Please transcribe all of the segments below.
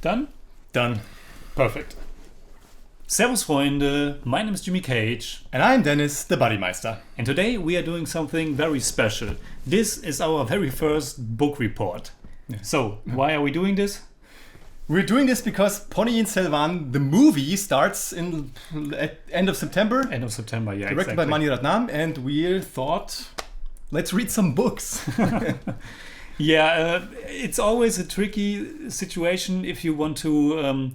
Done? Done. Perfect. Servus Freunde, my name is Jimmy Cage. And I'm Deniz, the Buddymeister. And today we are doing something very special. This is our very first book report. Yeah. So, why are we doing this? We're doing this because Ponniyin Selvan, the movie, starts at end of September. End of September, yeah, directed by Ratnam, and we thought, let's read some books. Yeah, it's always a tricky situation if you want to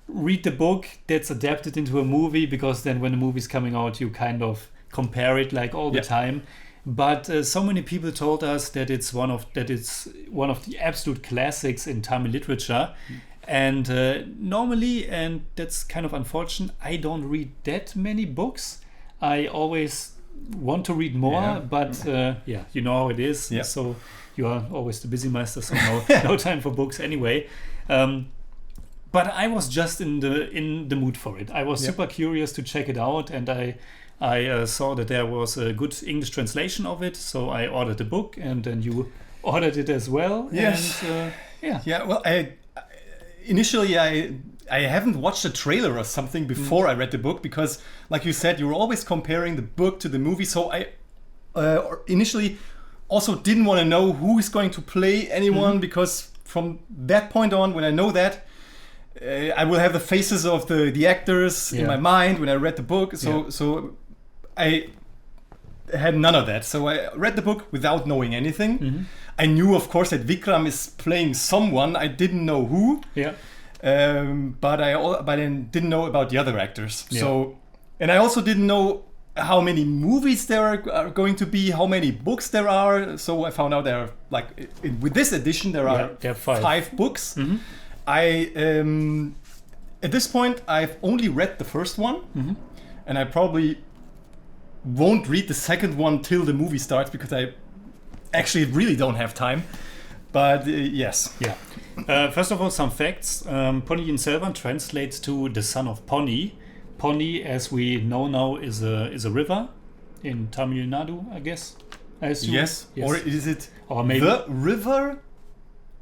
read the book that's adapted into a movie, because then when the movie's coming out, you kind of compare it like all the time. But so many people told us that it's one of the absolute classics in Tamil literature. And normally, and that's kind of unfortunate, I don't read that many books. I always want to read more, but you know how it is. Yeah. So you are always the Buddymeister, so no time for books anyway. But I was just in the mood for it. I was super curious to check it out, and I saw that there was a good English translation of it, so I ordered the book, and then you ordered it as well. Yes. And, Well, initially I haven't watched a trailer or something before I read the book, because, like you said, you were always comparing the book to the movie. So I initially also didn't want to know who is going to play anyone, because from that point on, when I know that, I will have the faces of the actors in my mind when I read the book. So I had none of that. So I read the book without knowing anything. I knew, of course, that Vikram is playing someone. I didn't know who. Yeah. But I didn't know about the other actors. Yeah. So, and I also didn't know how many movies there are going to be, how many books there are. So I found out there are, like, with this edition, there are five books. I at this point I've only read the first one, and I probably won't read the second one till the movie starts, because I actually really don't have time. But yes. Yeah. First of all, some facts. Ponniyin Selvan translates to the son of Ponni. Ponni, as we know now, is a river in Tamil Nadu, I guess. I assume. Yes. Or is it maybe the river?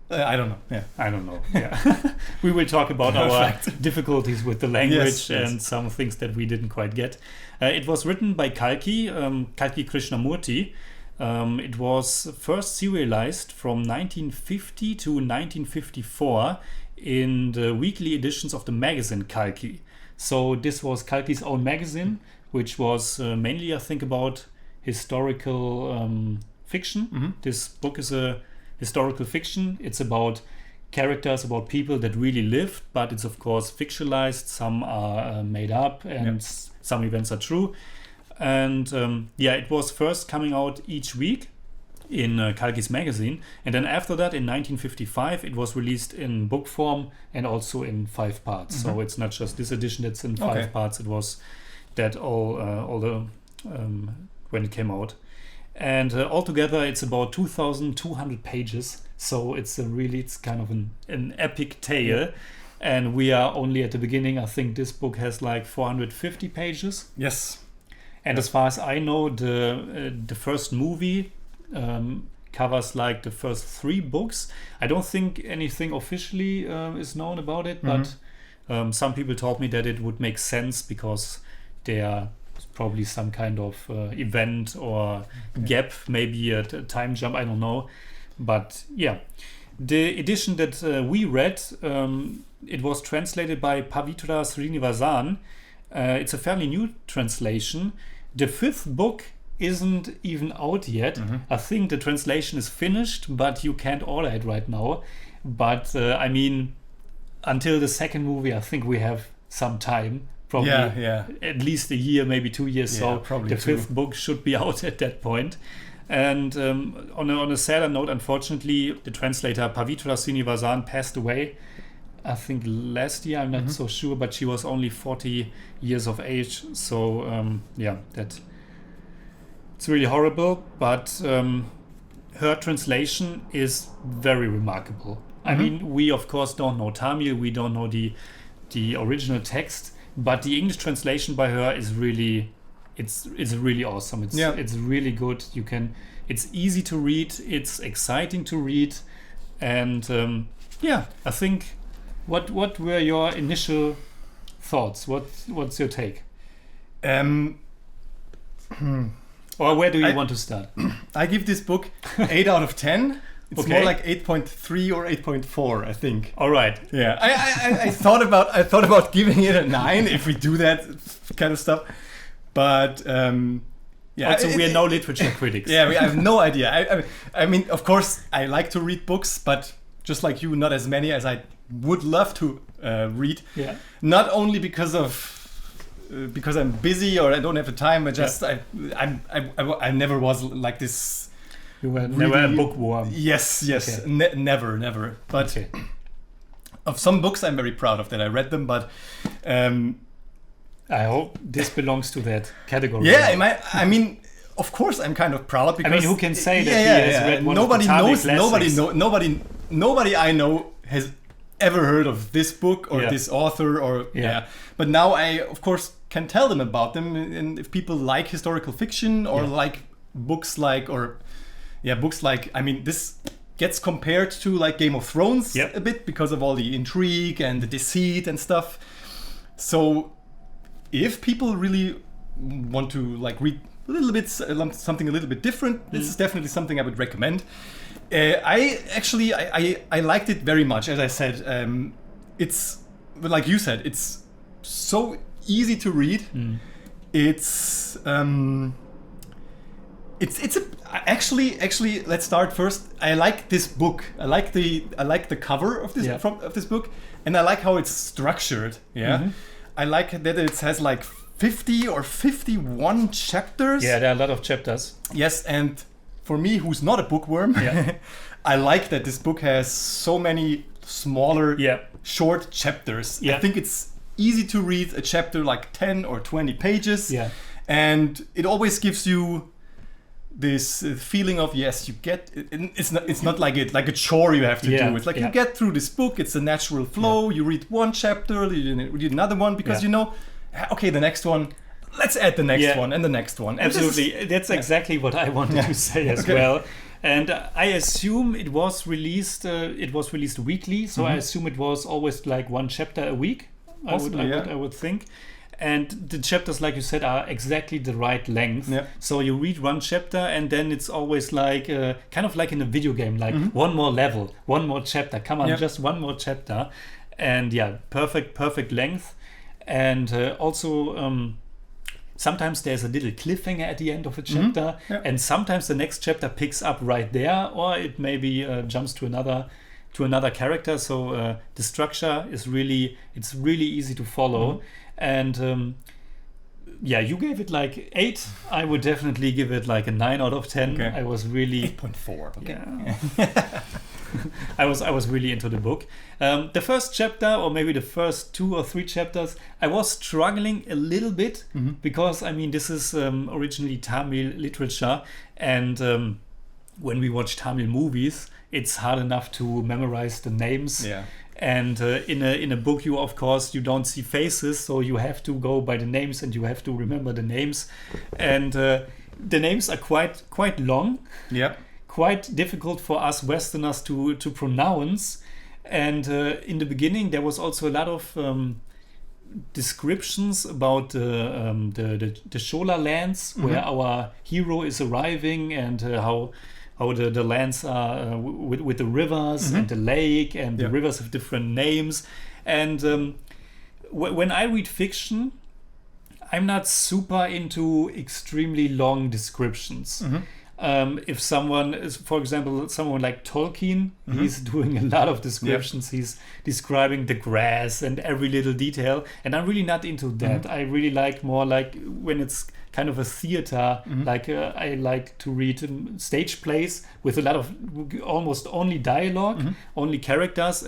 I don't know. Yeah. I don't know. Yeah. We will talk about our difficulties with the language and some things that we didn't quite get. It was written by Kalki, Kalki Krishnamurti. It was first serialized from 1950 to 1954 in the weekly editions of the magazine Kalki. So this was Kalki's own magazine, which was mainly, I think, about historical fiction. This book is a historical fiction. It's about characters, about people that really lived, but it's of course fictionalized. Some are made up, and some events are true. And it was first coming out each week in Kalki's magazine, and then after that, in 1955, it was released in book form and also in 5 parts. So it's not just this edition that's in 5 parts. It was that all the when it came out. And altogether, it's about 2,200 pages. So it's kind of an epic tale. And we are only at the beginning. I think this book has like 450 pages. Yes. And as far as I know, the first movie covers like the first 3 books. I don't think anything officially is known about it, but some people told me that it would make sense, because there probably some kind of event or gap, maybe a time jump, I don't know. But yeah, the edition that we read, it was translated by Pavitra Srinivasan. It's a fairly new translation. The 5th book isn't even out yet. I think the translation is finished, but you can't order it right now. But I mean, until the second movie, I think we have some time. Probably at least a year, maybe 2 years. So the 5th book should be out at that point. And on a sadder note, unfortunately, the translator Pavitra Srinivasan passed away, I think last year. I'm not so sure, but she was only 40 years of age. So that it's really horrible. But her translation is very remarkable. I mean, we of course don't know Tamil. We don't know the original text. But the English translation by her is really, it's really awesome. It's really good. It's easy to read. It's exciting to read, and I think What were your initial thoughts? What's your take? Or where do you want to start? I give this book 8 out of 10. It's Okay. more like 8.3 or 8.4, I think. All right. Yeah, I thought about giving it a 9 if we do that kind of stuff, but yeah. Also, we are no literature critics. Yeah, I have no idea. I mean, of course, I like to read books, but just like you, not as many as I would love to read. Yeah. Not only because I'm busy or I don't have the time. I never was like this. You were never a bookworm. Yes. Okay. Never. But Okay. of some books, I'm very proud of that. I read them, but I hope this belongs to that category. yeah, I mean, of course, I'm kind of proud because who can say that he has read one nobody of the Tami knows. classics? Nobody I know has ever heard of this book or this author or But now I, of course, can tell them about them, and if people like historical fiction or like books like I mean, this gets compared to like Game of Thrones a bit because of all the intrigue and the deceit and stuff. So if people really want to like read a little bit something a little bit different, this is definitely something I would recommend. I liked it very much. As I said, it's like you said, it's so easy to read. It's actually let's start first. I like this book. I like the cover of this of this book, and I like how it's structured. I like that it has like 50 or 51 chapters. Yeah, there are a lot of chapters. Yes, and for me, who's not a bookworm, I like that this book has so many smaller, short chapters. I think it's easy to read a chapter like 10 or 20 pages. And it always gives you this feeling of you get it. It's not like a chore you have to do. It's like you get through this book. It's a natural flow. You read one chapter, you read another one because you know, okay, the next one. Let's add the next one and the next one. And absolutely, that's exactly what I wanted to say as well. And I assume it was released. It was released weekly, so I assume it was always like one chapter a week. Possibly, I would think. And the chapters, like you said, are exactly the right length. So you read one chapter, and then it's always like kind of like in a video game, like one more level, one more chapter. Come on, just one more chapter, and perfect length, and also. Sometimes there's a little cliffhanger at the end of a chapter, and sometimes the next chapter picks up right there, or it maybe jumps to another character. So the structure is really easy to follow, and you gave it like 8. I would definitely give it like a 9 out of 10. I was really 8.4. Okay. Yeah. I was really into the book. The first chapter, or maybe the first 2 or 3 chapters, I was struggling a little bit because I mean this is originally Tamil literature, and when we watch Tamil movies, it's hard enough to memorize the names. And in a book, you don't see faces, so you have to go by the names and you have to remember the names, and the names are quite long. Quite difficult for us Westerners to pronounce, and in the beginning there was also a lot of descriptions about the Shola lands where our hero is arriving, and how the lands are with the rivers and the lake, and the rivers have different names. And when I read fiction, I'm not super into extremely long descriptions. If someone is, for example, someone like Tolkien, he's doing a lot of descriptions. He's describing the grass and every little detail, and I'm really not into that. I really like more like when it's kind of a theater, like I like to read stage plays with a lot of almost only dialogue, only characters,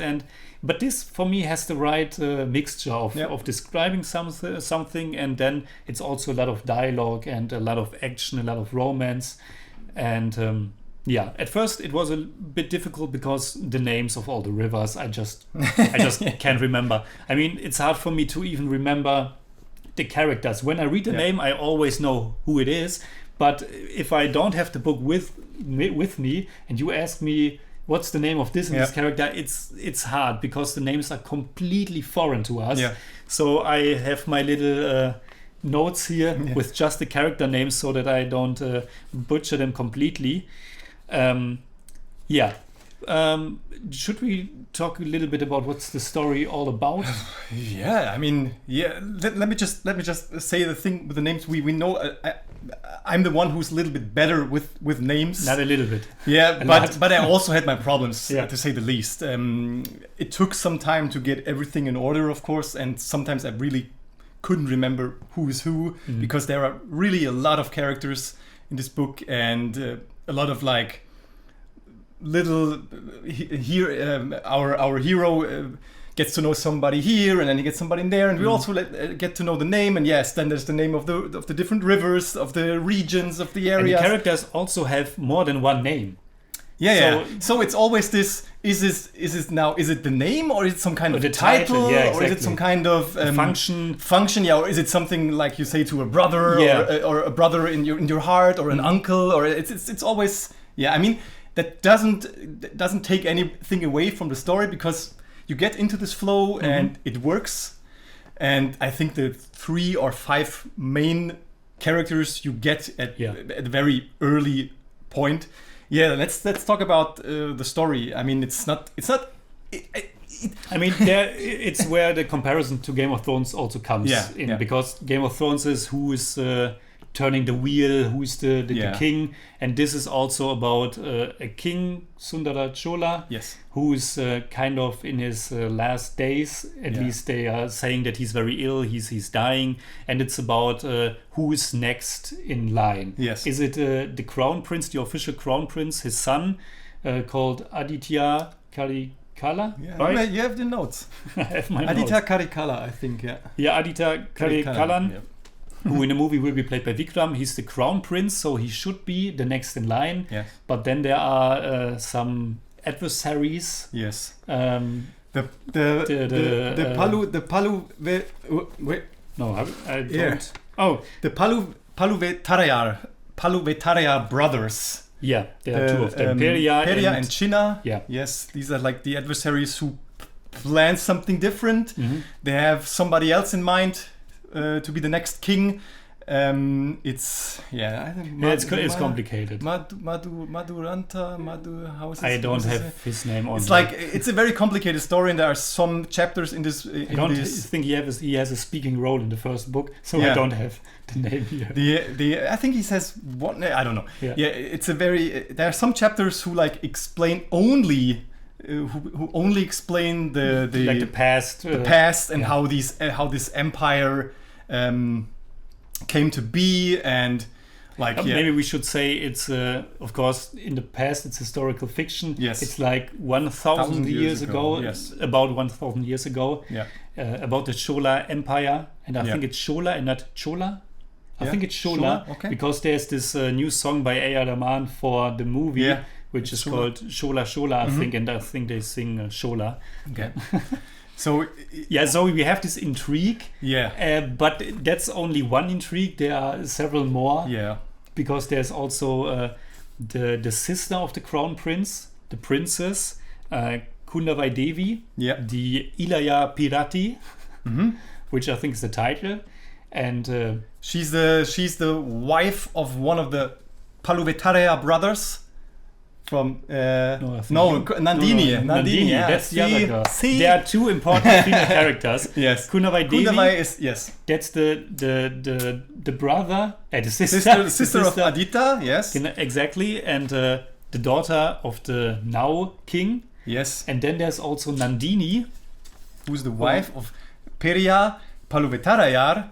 but this for me has the right mixture of describing something, and then it's also a lot of dialogue and a lot of action, a lot of romance. And at first it was a bit difficult because the names of all the rivers I just can't remember. I mean, it's hard for me to even remember the characters. When I read a name, I always know who it is. But if I don't have the book with me and you ask me what's the name of this and this character, it's hard because the names are completely foreign to us. Yeah. So I have my little notes here with just the character names so that I don't butcher them completely. Should we talk a little bit about what's the story all about? I mean, let me just say the thing with the names. We know. I'm the one who's a little bit better with names. Not a little bit. Yeah, but I also had my problems, to say the least. It took some time to get everything in order, of course, and sometimes I really couldn't remember who is who because there are really a lot of characters in this book and a lot of like little here. Our hero gets to know somebody here, and then he gets somebody in there, and we also get to know the name. And yes, then there's the name of the different rivers, of the regions, of the areas. And the characters also have more than one name. So it's always this: is it the name, or is it some kind of the title, exactly. or is it some kind of function? Or is it something like you say to a brother, or a brother in your heart, or an uncle, or it's always I mean, that doesn't take anything away from the story because you get into this flow and it works. And I think the 3 or 5 main characters you get at a very early point. Yeah, let's talk about the story. I mean, it's not. I mean, it's where the comparison to Game of Thrones also comes in because Game of Thrones is who is turning the wheel, who is the king, and this is also about a king, Sundara Chola, who is kind of in his last days. At least they are saying that he's very ill, he's dying, and it's about who is next in line. Is it the crown prince, the official crown prince, his son, called Aditya Karikala? Right? You have the notes. I have my Aditya notes. Karikala, I think. Aditya Karikalan. Who in the movie will be played by Vikram. He's the crown prince, so he should be the next in line. But then there are some adversaries. The Paluvetarayar brothers. There are 2 of them. Peria and China. Yes, these are like the adversaries who plan something different. They have somebody else in mind to be the next king. It's it's complicated. How is it? I don't have his name on. It's like it's a very complicated story, and there are some chapters in this. I don't think he has a speaking role in the first book, so I don't have the name here. I think he says what I don't know. It's a very. There are some chapters who like explain only. Who only explain the past, and how this empire came to be, and maybe we should say it's of course in the past it's historical fiction. It's like 1,000 years ago. About 1,000 years ago. About the Chola Empire, and I think it's Chola and not Chola. I think it's Chola because there's this new song by A.R. Rahman for the movie. Which is called Shola Shola, I think, and I think they sing Shola. So we have this intrigue. But that's only one intrigue. There are several more. Because there's also the sister of the crown prince, the princess, Kundavai Devi, the Ilaya Pirati, which I think is the title, and she's the wife of one of the Paluvetaraya brothers. From Nandini. That's the other girl. There are 2 important female characters. Kundavai Devi is that's the brother, the sister of Aditya. Exactly, and the daughter of the now king. And then there's also Nandini, who's the wife of Peria Paluvetarayar.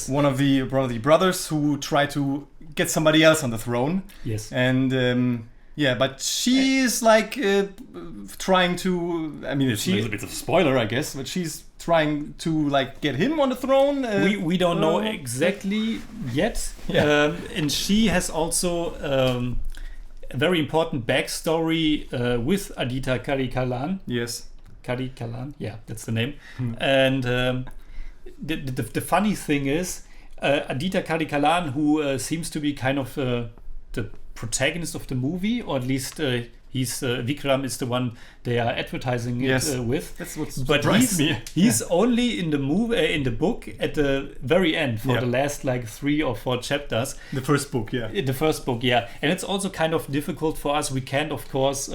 One of the brothers who try to get somebody else on the throne. And but she's like trying to. I mean, it's a little bit of a spoiler, I guess, but she's trying to like get him on the throne. We don't know exactly yet, and she has also a very important backstory with Aditya Karikalan. Karikalan, that's the name. And the funny thing is, Aditya Karikalan, who seems to be kind of the protagonist of the movie, or at least Vikram is the one they are advertising it with. That's what but surprised me. He's only in the in the book at the very end for the last like 3 or 4 chapters. The first book, The first book, and it's also kind of difficult for us. We can't, of course,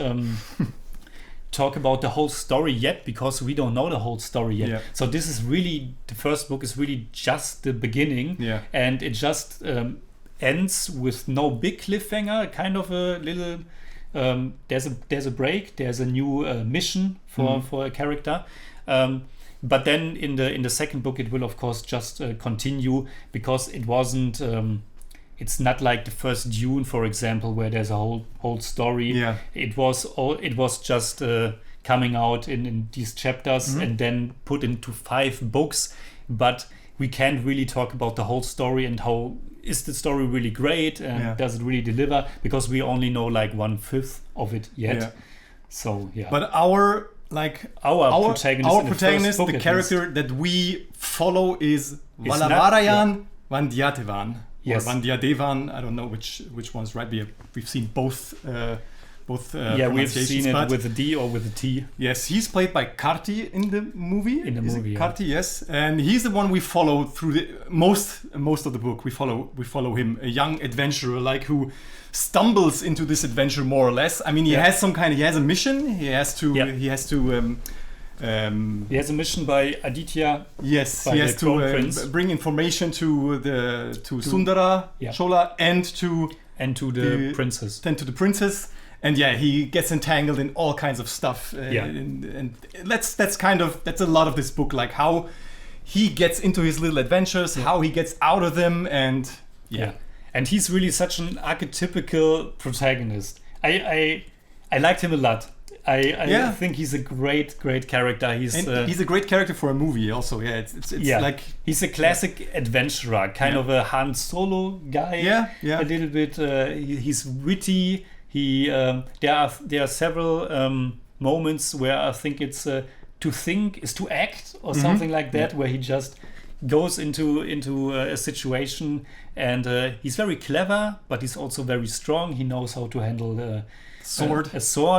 talk about the whole story yet because we don't know the whole story yet. So this is really, the first book is really just the beginning, and it just ends with no big cliffhanger, kind of a little there's a break, there's a new mission for a character, but then in the second book it will of course just continue, because it wasn't it's not like the first Dune, for example, where there's a whole story. It was just coming out in these chapters and then put into 5 books, but we can't really talk about the whole story and how is the story really great and does it really deliver, because we only know like 1/5 of it yet. So but our protagonist, the the character that we follow is Valavarayan Vandiyathevan. Or Vandiyadevan, I don't know which one's right. We've seen both we've seen it with a D or with a T. Yes, he's played by Karti in the movie. Karti, yes, and he's the one we follow through the most of the book. We follow him, a young adventurer who stumbles into this adventure more or less. I mean, he has a mission. He has to he has a mission by Aditya. Yes, he has to bring information to Sundara, Chola, and to the princess. Then to the princess. And he gets entangled in all kinds of stuff. And that's a lot of this book, like how he gets into his little adventures, how he gets out of them, and and he's really such an archetypical protagonist. I liked him a lot. I think he's a great character. He's a great character for a movie also. It's like he's a classic adventurer, kind of a Han Solo guy. A little bit. He's witty. There are several moments where I think it's to think is to act or something like that, where he just goes into a situation, and he's very clever, but he's also very strong. He knows how to handle a sword,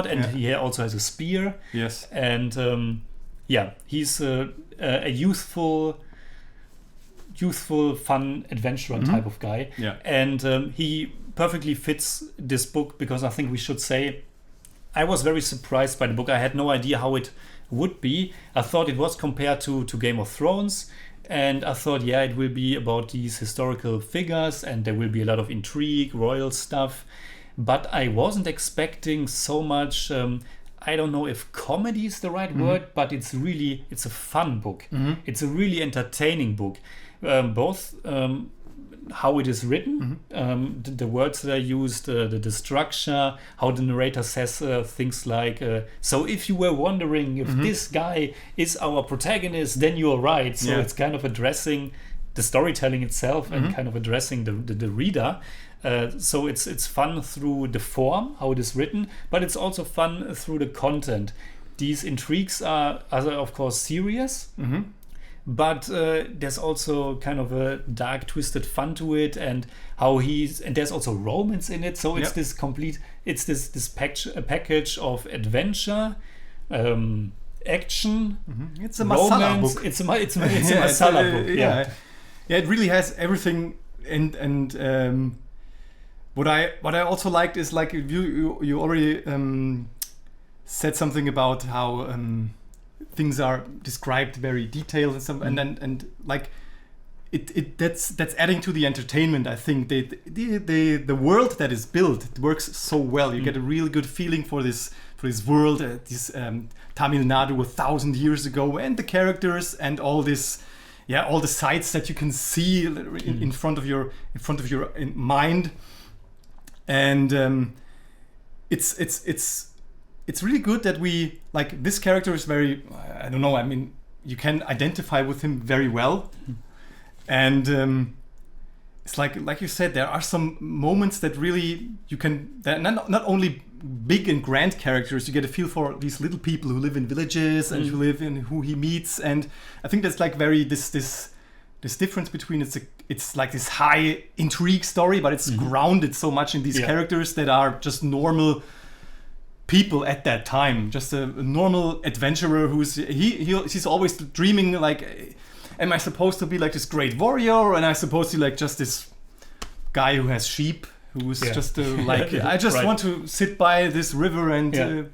and he also has a spear. Yes, and he's a youthful, fun adventurer type of guy. And he perfectly fits this book, because I think we should say I was very surprised by the book. I had no idea how it would be. I thought it was compared to Game of Thrones, and I thought it will be about these historical figures and there will be a lot of intrigue, royal stuff, but I wasn't expecting so much. I don't know if comedy is the right word, but it's a fun book. It's a really entertaining book, both how it is written, the words that are used, the structure, how the narrator says things like, so if you were wondering if this guy is our protagonist, then you're right. So it's kind of addressing the storytelling itself and kind of addressing the reader. So it's fun through the form, how it is written, but it's also fun through the content. These intrigues are of course serious, but there's also kind of a dark, twisted fun to it, and there's also romance in it. So it's this package of adventure, action, it's a masala romance. book. It's a masala book. Yeah, it really has everything. And what I also liked is, like, you already said something about how things are described very detailed and some, and like that's adding to the entertainment. I think the world that is built, it works so well. You get a really good feeling for this world, this Tamil Nadu 1,000 years ago, and the characters and all this. All the sights that you can see in front of your mind, and it's really good that we, like, this character is very, I don't know, I mean, you can identify with him very well, and it's like you said, there are some moments that really you can, not only big and grand characters, you get a feel for these little people who live in villages and who he meets, and I think that's like very this difference between it's like this high intrigue story, but it's grounded so much in these characters that are just normal people at that time. Just a normal adventurer he's always dreaming like, am I supposed to be like this great warrior, or am I supposed to be like just this guy who has sheep, who's just like I just want to sit by this river and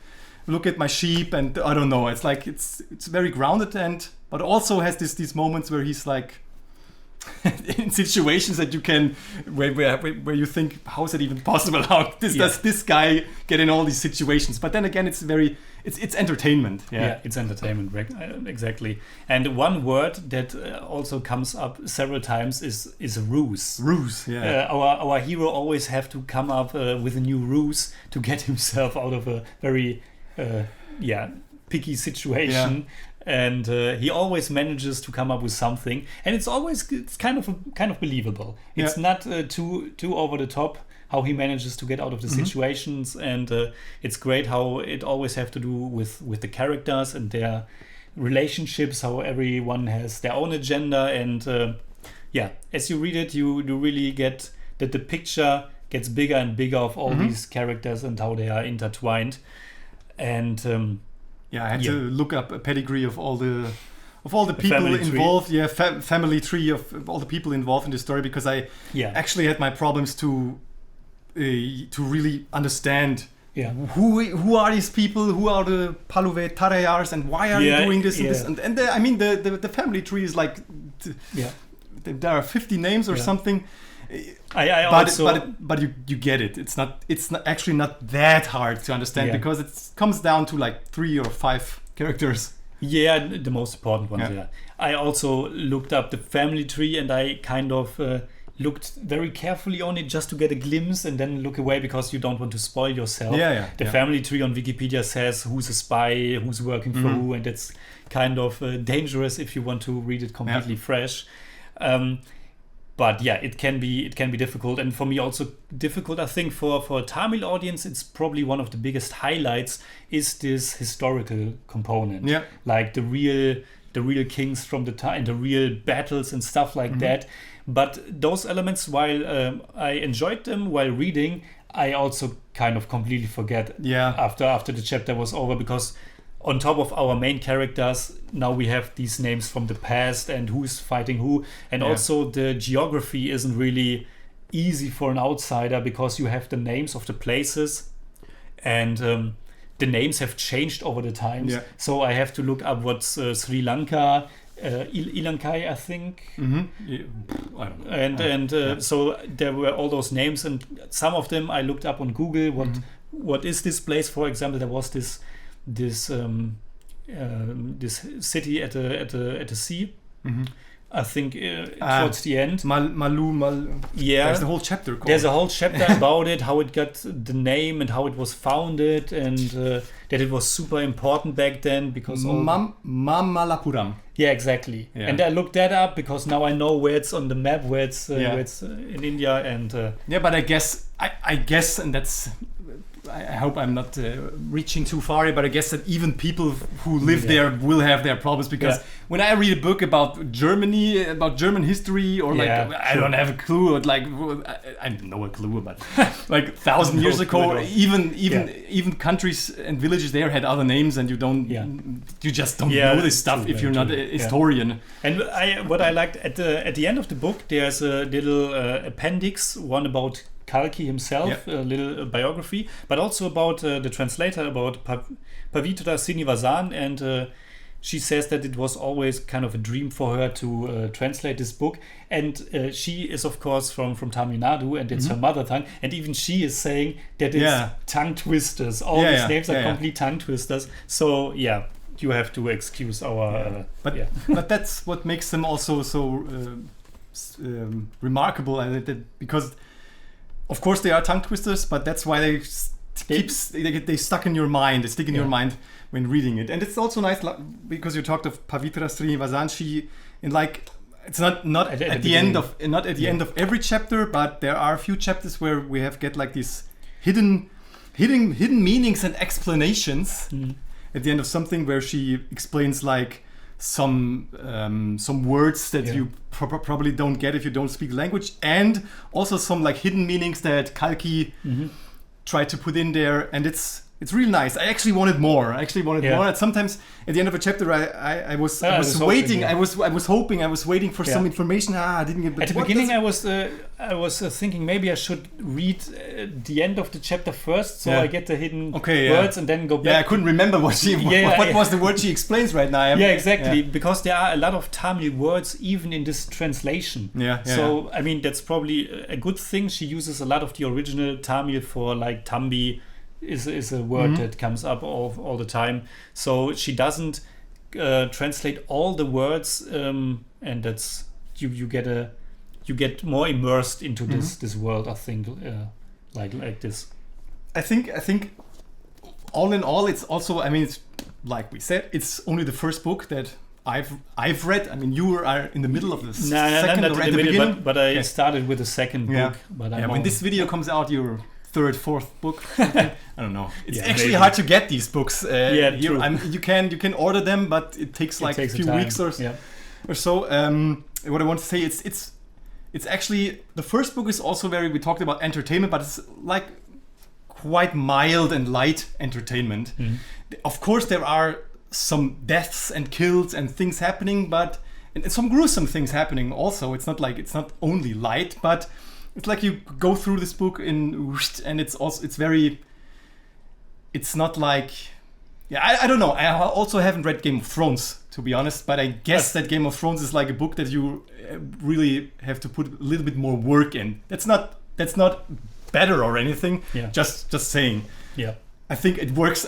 look at my sheep, and I don't know. It's like it's very grounded, but also has these moments where he's like in situations that you can where you think, how is it even possible? How does this guy get in all these situations? But then again, it's entertainment. Yeah, it's entertainment, exactly. And one word that also comes up several times is ruse. Ruse, yeah. Our hero always have to come up with a new ruse to get himself out of a very picky situation. Yeah. And he always manages to come up with something, and it's kind of believable. It's not too over the top how he manages to get out of the situations, and it's great how it always have to do with the characters and their relationships, how everyone has their own agenda, and as you read it, you really get that the picture gets bigger and bigger of all these characters and how they are intertwined, and I had to look up a pedigree of all the people involved. Tree. Family tree of all the people involved in the story, because I actually had my problems to really understand who are these people, who are the Paluve Tarayars, and why are they doing this and this, and I mean the family tree is like there are 50 names or something. But you get it. It's not actually not that hard to understand because it comes down to like 3 or 5 characters. Yeah, the most important ones. Yeah. I also looked up the family tree, and I kind of looked very carefully on it just to get a glimpse, and then look away because you don't want to spoil yourself. The family tree on Wikipedia says who's a spy, who's working for who, and it's kind of dangerous if you want to read it completely fresh. But it can be difficult, and for me also difficult. I think for a Tamil audience, it's probably one of the biggest highlights is this historical component, like the real kings from the time, the real battles and stuff like that. But those elements, while I enjoyed them while reading, I also kind of completely forget after the chapter was over, because on top of our main characters, now we have these names from the past and who's fighting who. And also the geography isn't really easy for an outsider, because you have the names of the places, and the names have changed over the times. So I have to look up what's Sri Lanka, Ilankai, I think. I don't know. So there were all those names, and some of them I looked up on Google. What is this place? For example, there was this city at a sea. I think towards the end. There's a whole chapter called. There's a whole chapter about it, how it got the name and how it was founded, and that it was super important back then because Mamallapuram. Yeah, exactly. Yeah. And I looked that up because now I know where it's on the map, where it's in India, and but I guess, and that's. I hope I'm not reaching too far, but I guess that even people who live there will have their problems, because when I read a book about Germany, about German history, or I don't have a clue, or like I know a clue, but like 1,000 years ago, even countries and villages there had other names, and you just don't know this stuff if you're not a historian. And what I liked at the end of the book, there's a little appendix, one about Kalki himself, a little biography, but also about the translator, about Pavitra Srinivasan, and she says that it was always kind of a dream for her to translate this book, and she is of course from Tamil Nadu, and it's her mother tongue, and even she is saying that it's tongue twisters. All these names are complete tongue twisters, so you have to excuse our but that's what makes them also so remarkable, and because of course they are tongue twisters, but that's why they stuck in your mind. They stick in your mind when reading it. And it's also nice because you talked of Pavitra Srinivasan. She, it's not at the end of every chapter, but there are a few chapters where we get like these hidden meanings and explanations at the end of something, where she explains like some words that you probably don't get if you don't speak the language, and also some like hidden meanings that Kalki tried to put in there. And it's It's really nice. I actually wanted more. And sometimes at the end of a chapter, I was waiting. I was hoping. I was waiting for some information. I didn't get. At the beginning, I was thinking maybe I should read the end of the chapter first, so I get the hidden words and then go back. Yeah, I couldn't remember what was the word she explains right now. Exactly. Because there are a lot of Tamil words even in this translation. So I mean, that's probably a good thing. She uses a lot of the original Tamil for like Tambi. Is a word that comes up all the time. So she doesn't translate all the words, and that's you get more immersed into this world. I think like this. I think all in all, it's also. I mean, it's like we said, it's only the first book that I've read. I mean, you are in the middle of the second or at the beginning. But I started with the second book. But when this video comes out, you're third, fourth book. I don't know. It's actually hard to get these books. Here. You can order them, but it takes a few weeks or so. What I want to say, it's actually the first book is also we talked about entertainment, but it's like quite mild and light entertainment. Of course, there are some deaths and kills and things happening, and some gruesome things happening also. It's not only light, but it's like you go through this book and it's not like I don't know. I also haven't read Game of Thrones, to be honest, but I guess that Game of Thrones is like a book that you really have to put a little bit more work in. That's not better or anything. Just saying. I think it works.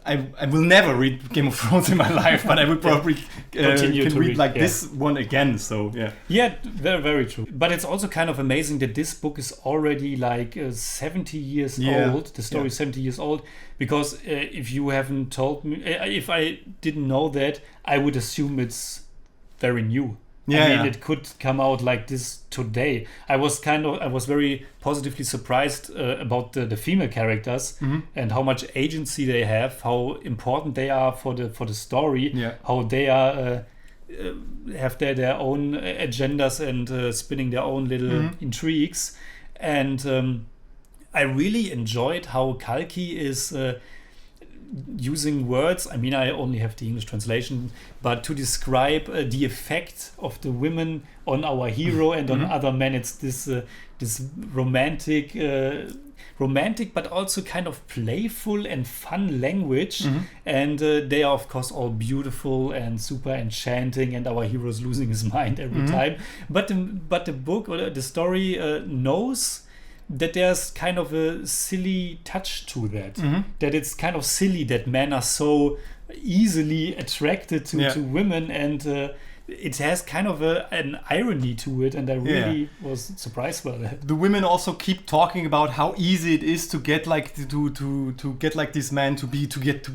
I will never read Game of Thrones in my life, but I would probably continue to read this one again. So very, very true. But it's also kind of amazing that this book is already like 70 years old. The story is 70 years old, because if you haven't told me, if I didn't know that, I would assume it's very new. I mean, it could come out like this today. I was very positively surprised about the female characters and how much agency they have, how important they are for the story, how they are have their own agendas and spinning their own little intrigues. And I really enjoyed how Kalki is using words. I mean, I only have the English translation, but to describe the effect of the women on our hero and on other men, it's this romantic, but also kind of playful and fun language. And they are, of course, all beautiful and super enchanting, and our hero's losing his mind every time. But the book or the story knows that there's kind of a silly touch to that. That it's kind of silly that men are so easily attracted to women, and it has kind of an irony to it, and I really was surprised by that. The women also keep talking about how easy it is to get to get like this man to be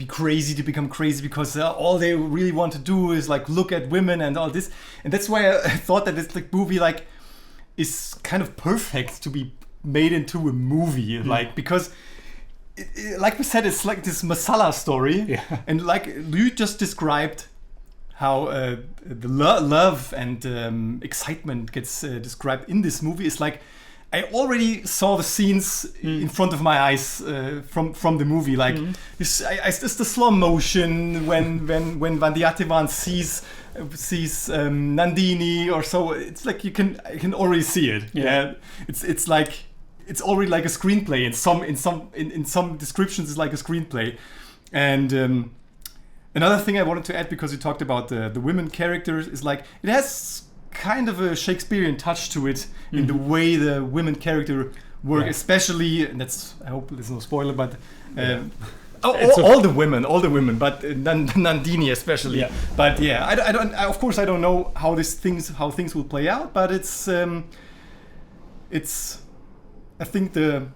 crazy, to become crazy, because all they really want to do is like look at women and all this, and that's why I thought that this movie is kind of perfect to be made into a movie, because like we said, it's like this masala story, and like you just described how the love and excitement gets described in this movie. Is like I already saw the scenes in front of my eyes from the movie, like this the slow motion when Vandiyathevan sees Nandini or so. It's like I can already see it. It's like it's already like a screenplay. In some descriptions, it's like a screenplay. And another thing I wanted to add, because you talked about the women characters, is like it has kind of a Shakespearean touch to it in the way the women character work, especially. And I hope there's no spoiler, but. All the women, but Nandini especially. But of course I don't know how things will play out, but it's I think the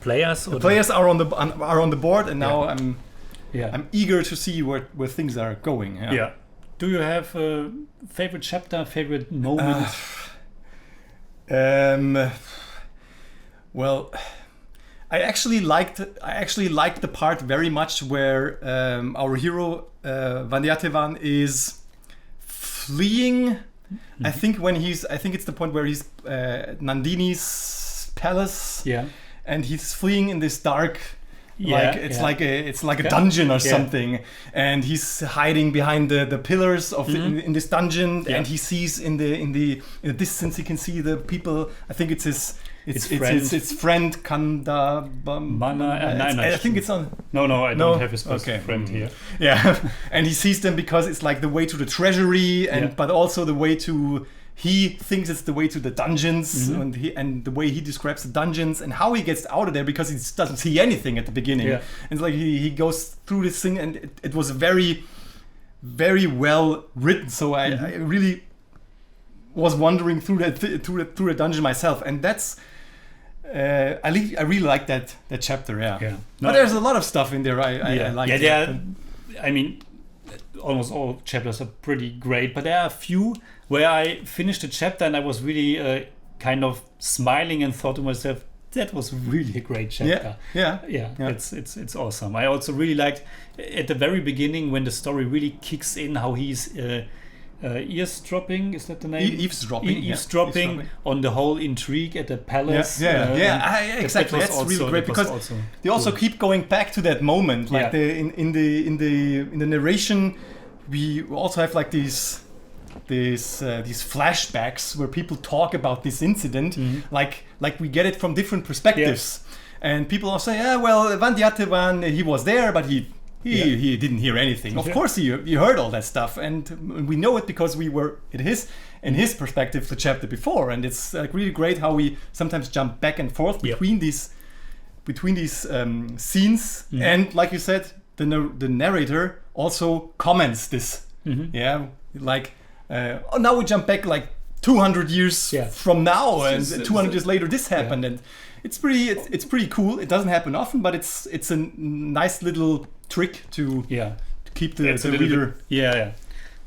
players are on the board, and now I'm eager to see where things are going. Do you have a favorite chapter, favorite moment? Well, I actually liked the part very much where our hero Vandiyathevan is fleeing. I think it's the point where he's at Nandini's palace. and he's fleeing in this dark. Yeah, It's like a dungeon or something, and he's hiding behind the pillars of in this dungeon, and he sees in the distance he can see the people. I think it's his friend Kanda Mana. I think it's on. No, I don't have his friend here. Yeah, and he sees them because it's like the way to the treasury, but also the way to. He thinks it's the way to the dungeons, and the way he describes the dungeons and how he gets out of there, because he doesn't see anything at the beginning. Yeah. And it's like he goes through this thing, and it was very, very well written. So I really was wandering through through the dungeon myself, and that's I really like that chapter. Yeah. No, but there's a lot of stuff in there. I like. Yeah, I mean, almost all chapters are pretty great, but there are a few where I finished a chapter and I was really kind of smiling and thought to myself, that was really a great chapter. Yeah. It's awesome. I also really liked at the very beginning when the story really kicks in, how he's eavesdropping, is that the name? Eavesdropping on the whole intrigue at the palace. Exactly. That's really great, because they also keep going back to that moment. Like in the narration, we also have like these flashbacks where people talk about this incident, like we get it from different perspectives, and people are saying, Vandiyathevan, he was there, but he didn't hear anything. Of course he heard all that stuff, and we know it because we were in his perspective the chapter before, and it's like really great how we sometimes jump back and forth between these scenes, and like you said, the narrator also comments this. Now we jump back like 200 years from now, and 200 years later this happened, and it's pretty cool. It doesn't happen often, but it's a nice little trick to keep the reader.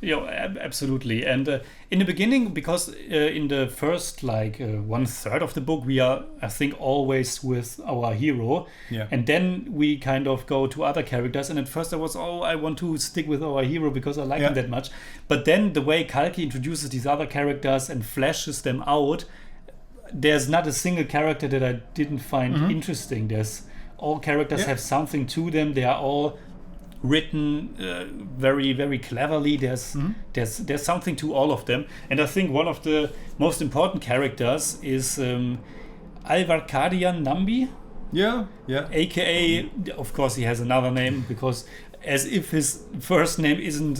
Absolutely. And in the beginning, because in the first 1/3 of the book, we are, I think, always with our hero, and then we kind of go to other characters. And at first I was, I want to stick with our hero because I like him that much. But then the way Kalki introduces these other characters and flashes them out, there's not a single character that I didn't find interesting. All characters have something to them. They are all written very, very cleverly. There's something to all of them, and I think one of the most important characters is Alvarkadian Nambi. AKA, of course, he has another name, because as if his first name isn't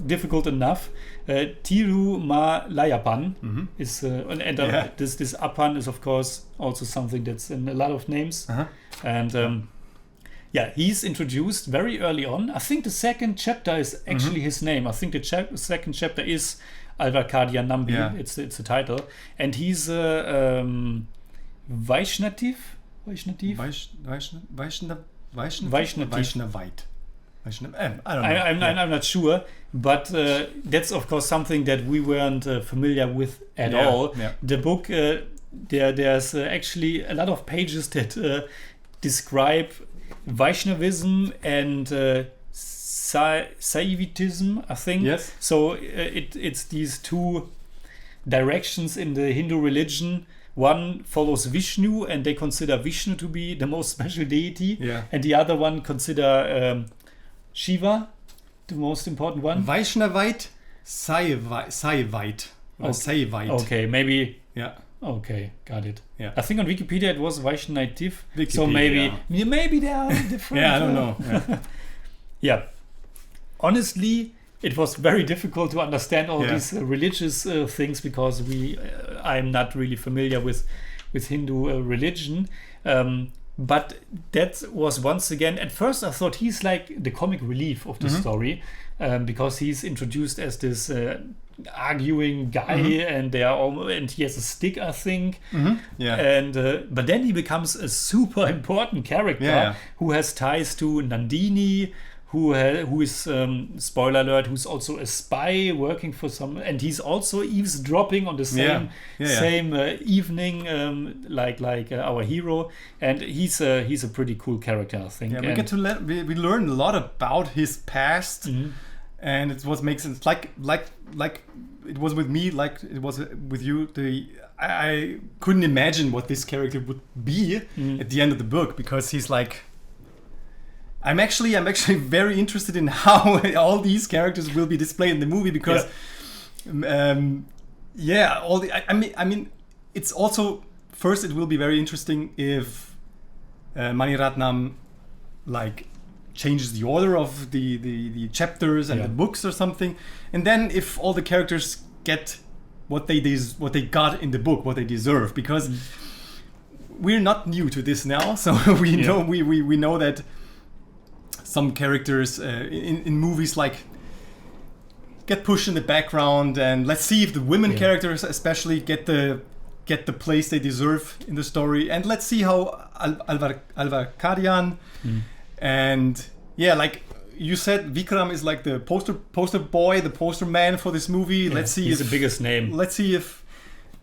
difficult enough. Tiru Ma Layapan is, this Apan is of course also something that's in a lot of names, and he's introduced very early on. I think the second chapter is actually his name. I think the second chapter is Alvarkadian Nambi. It's the title, and he's Vaishnativ. I don't know. I'm not sure, but that's of course something that we weren't familiar with at all. The book, there's actually a lot of pages that describe Vaishnavism and Saivitism, I think. Yes. So it's these two directions in the Hindu religion. One follows Vishnu, and they consider Vishnu to be the most special deity, and the other one consider Shiva, the most important one. Vaishnavite, Saivite. Okay, maybe. Yeah. Okay, got it. Yeah. I think on Wikipedia it was Vaishnativ. So maybe there are different. I don't know. Honestly, it was very difficult to understand all these religious things, because I'm not really familiar with Hindu religion. But that was, once again, at first I thought he's like the comic relief of the story, because he's introduced as this arguing guy, and and he has a stick, I think. And but then he becomes a super important character who has ties to Nandini, who is spoiler alert, who's also a spy working for some, and he's also eavesdropping on the same evening, like our hero, and he's a pretty cool character, I think. We get to we learn a lot about his past, and it's what makes it like it was with me, like it was with you. I couldn't imagine what this character would be at the end of the book, because he's like, I'm actually very interested in how all these characters will be displayed in the movie, because I mean it's also, first it will be very interesting if Mani Ratnam like changes the order of the chapters and the books or something, and then if all the characters get what they got in the book, what they deserve, because we're not new to this now, so we know that some characters in movies like get pushed in the background, and let's see if the women characters especially get the place they deserve in the story, and let's see how Alvar Kadian and like you said, Vikram is like the poster boy, the poster man for this movie. Let's see, he's the biggest name. Let's see if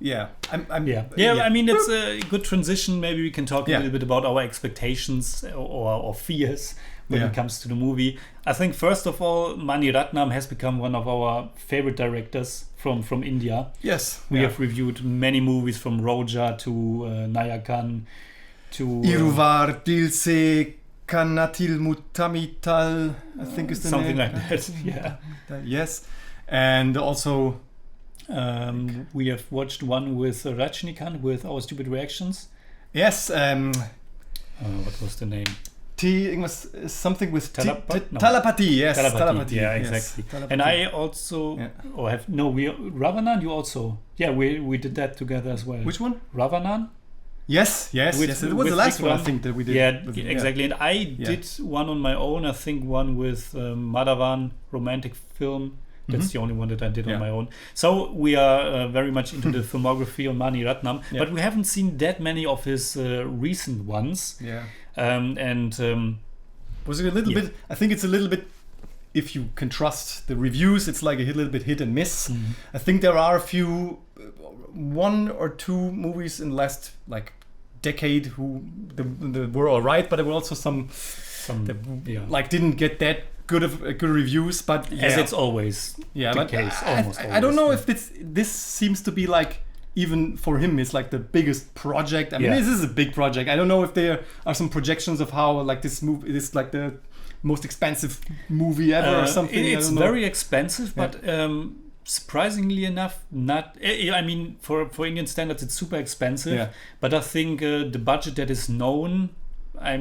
I mean, it's a good transition. Maybe we can talk a little bit about our expectations or fears when it comes to the movie. I think first of all, Mani Ratnam has become one of our favorite directors from India. Yes, we have reviewed many movies from Roja to Nayakan to Iruvar, Dilse, Kanatil Mutamital, I think is the something name. like that. Yeah. Yes, and also we have watched one with Rajnikant with Our Stupid Reactions. Yes. What was the name? Something with Telepathy. Yes, Telepathy. Yeah, exactly. Yes, and I also Ravanan. You also we did that together as well. Which one? Ravanan. Yes. It was the last one I think that we did. Yeah, exactly. And I did one on my own. I think one with Madhavan, romantic film. That's the only one that I did on my own. So we are very much into the filmography of Mani Ratnam, but we haven't seen that many of his recent ones. Yeah. Was it a little bit? I think it's a little bit. If you can trust the reviews, it's like a little bit hit and miss. I think there are a few, one or two movies in the last like decade who were all right, but there were also some that like didn't get that good reviews. But as it's always the case, almost. I don't know if this seems to be like, even for him, it's like the biggest project. I mean, this is a big project. I don't know if there are some projections of how like this movie is like the most expensive movie ever or something. It's very expensive, but surprisingly enough, not. I mean, for Indian standards, it's super expensive. Yeah. But I think the budget that is known. I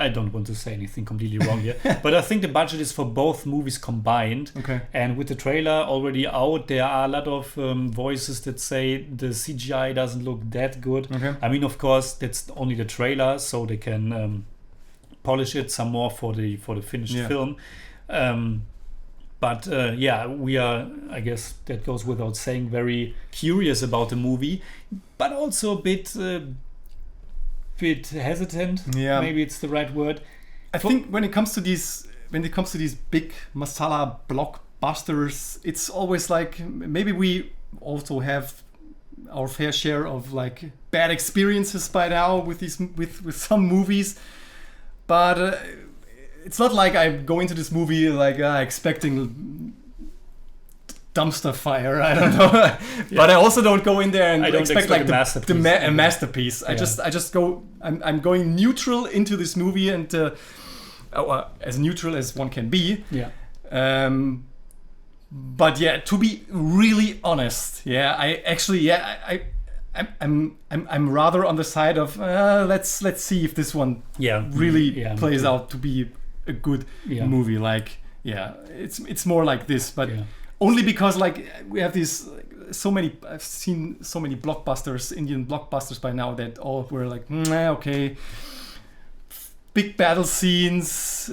don't want to say anything completely wrong here, but I think the budget is for both movies combined. Okay. And with the trailer already out, there are a lot of voices that say the CGI doesn't look that good. Okay. I mean, of course, that's only the trailer, so they can polish it some more for the finished film. But we are, I guess that goes without saying, very curious about the movie, but also a bit hesitant. Yeah, maybe it's the right word. I think when it comes to these big masala blockbusters, it's always like maybe we also have our fair share of like bad experiences by now with some movies, but it's not like I go into this movie like expecting dumpster fire. I don't know, but I also don't go in there and expect like a masterpiece. I just go. I'm going neutral into this movie, and as neutral as one can be. Yeah. But to be really honest, I'm rather on the side of let's see if this one really plays out to be a good movie. Like it's more like this, but. Yeah. Only because like we have these I've seen so many blockbusters, Indian blockbusters by now, that all were like okay, big battle scenes,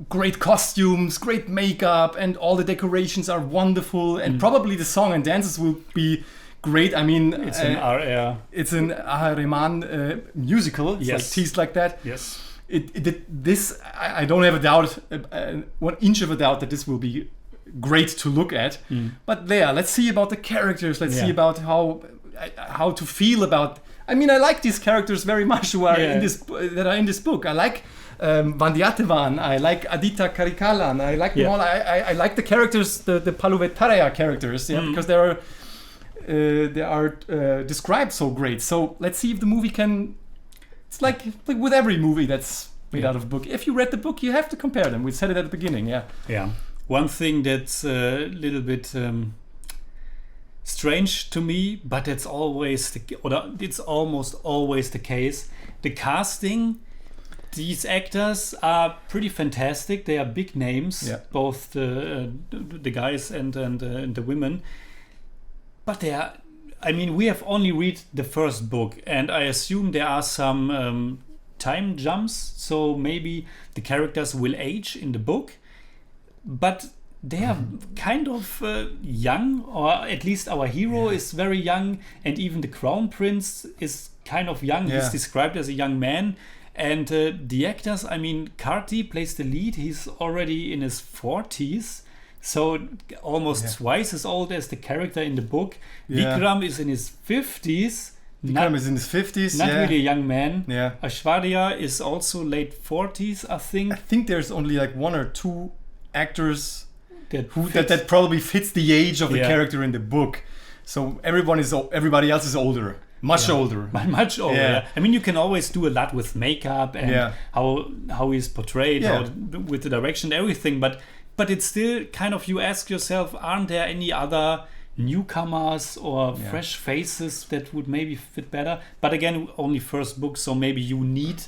great costumes, great makeup, and all the decorations are wonderful, and probably the song and dances will be great. I mean, it's an R.R. It's an R. Rahman musical. It's like teased like that. Yes. I don't have a doubt, 1 inch of a doubt that this will be great to look at, but let's see about the characters. Let's see about how to feel about. I mean, I like these characters very much who are in this book. I like Vandiyathevan. I like Aditya Karikalan. I like them all. I like the characters, the Paluvetaraya characters, because there are described so great. So let's see if the movie can. It's like with every movie that's made out of a book. If you read the book, you have to compare them. We said it at the beginning. Yeah. Yeah. One thing that's a little bit strange to me, but it's almost always the case. The casting. These actors are pretty fantastic. They are big names, both the guys and the women. But they are. I mean, we have only read the first book, and I assume there are some time jumps. So maybe the characters will age in the book, but they are kind of young, or at least our hero is very young, and even the crown prince is kind of young. He's described as a young man. And the actors, I mean, Kalki plays the lead. He's already in his 40s, so almost twice as old as the character in the book. Vikram is in his 50s. Vikram is in his 50s. Not really a young man. Yeah. Aishwarya is also late 40s, I think. I think there's only like one or two actors that probably fits the age of the character in the book. So everybody else is older. Much older. Much older. Yeah. I mean, you can always do a lot with makeup and how he's portrayed, with the direction, everything. But it's still kind of, you ask yourself, aren't there any other newcomers or fresh faces that would maybe fit better? But again, only first book, so maybe you need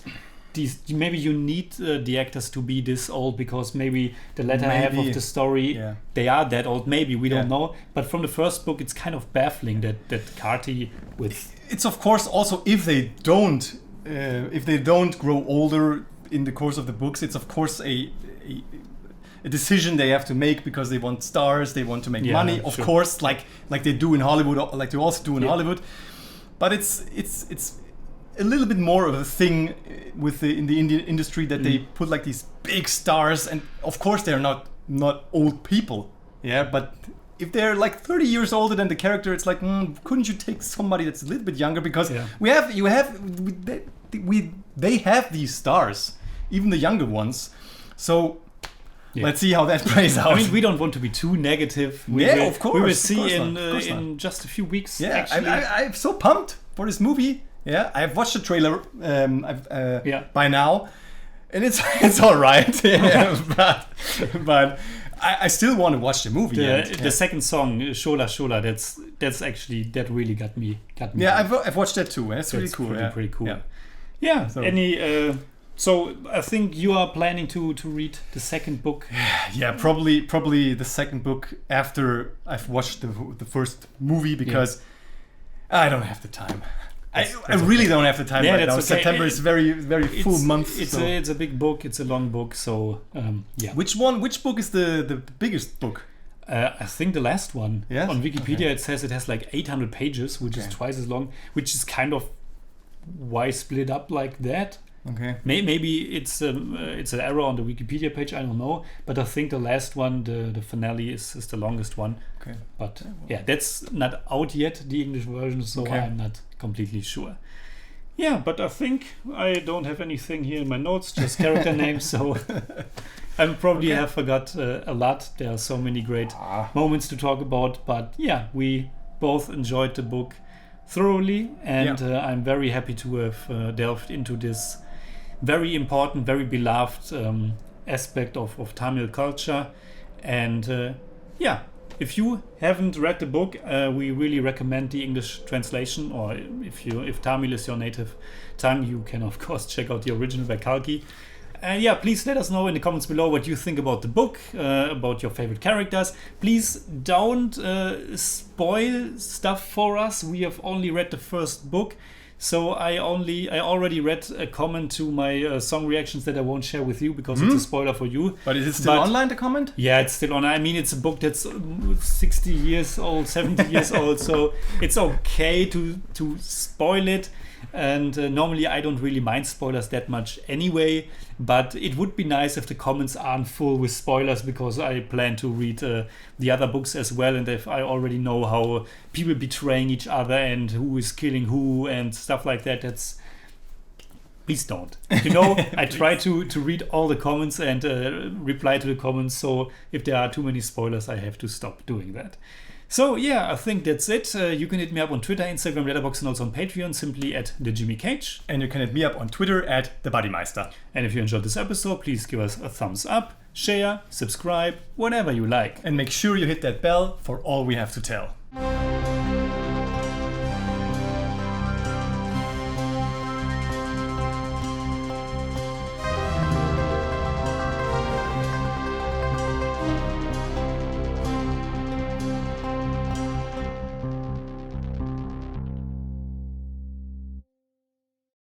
the actors to be this old, because maybe the latter half of the story they are that old. Maybe we don't know. But from the first book, it's kind of baffling that Kalki with. It's of course also if they don't grow older in the course of the books, it's of course a decision they have to make, because they want stars, they want to make money, of course, like they do in Hollywood, like they also do in Hollywood. But it's a little bit more of a thing in the Indian industry that they put like these big stars, and of course they're not old people, but if they're like 30 years older than the character, it's like, couldn't you take somebody that's a little bit younger? Because they have these stars, even the younger ones. So let's see how that plays out. I mean, we don't want to be too negative. Of course. We will see in just a few weeks. Yeah, I'm so pumped for this movie. Yeah, I've watched the trailer by now, and it's all right. But I still want to watch the movie. The second song, Shola Shola, that really got me. Yeah, I've watched that too. That's really cool. Pretty cool. Yeah. So, so I think you are planning to read the second book. Yeah, probably the second book after I've watched the first movie, because I don't have the time. I really don't have the time right now. Okay. September is very, very full month. It's a big book. It's a long book. So Which book is the biggest book? I think the last one. Yes? On Wikipedia it says it has like 800 pages, which is twice as long. Which is kind of why split up like that. Okay. Maybe it's an error on the Wikipedia page. I don't know. But I think the last one, the finale, is the longest one. Okay. But that's not out yet, the English version. So I'm not completely sure. Yeah, but I think I don't have anything here in my notes, just character names. So I probably have forgot a lot. There are so many great moments to talk about. But we both enjoyed the book thoroughly, and I'm very happy to have delved into this very important, very beloved aspect of Tamil culture. And if you haven't read the book, we really recommend the English translation, or if Tamil is your native tongue, you can of course check out the original by Kalki. And please let us know in the comments below what you think about the book, about your favorite characters. Please don't spoil stuff for us. We have only read the first book, so I already read a comment to my song reactions that I won't share with you because it's a spoiler for you. But is it still online, the comment? Yeah, it's still online. I mean, it's a book that's 60 years old, 70 years old, so it's okay to spoil it. And normally I don't really mind spoilers that much anyway, but it would be nice if the comments aren't full with spoilers, because I plan to read the other books as well, and if I already know how people betraying each other and who is killing who and stuff like that, please don't. I try to read all the comments and reply to the comments, so if there are too many spoilers, I have to stop doing that. So yeah, I think that's it. You can hit me up on Twitter, Instagram, Letterboxd, and also on Patreon, simply at the Jimmy Cage. And you can hit me up on Twitter at the Buddymeister. And if you enjoyed this episode, please give us a thumbs up, share, subscribe, whatever you like. And make sure you hit that bell for all we have to tell.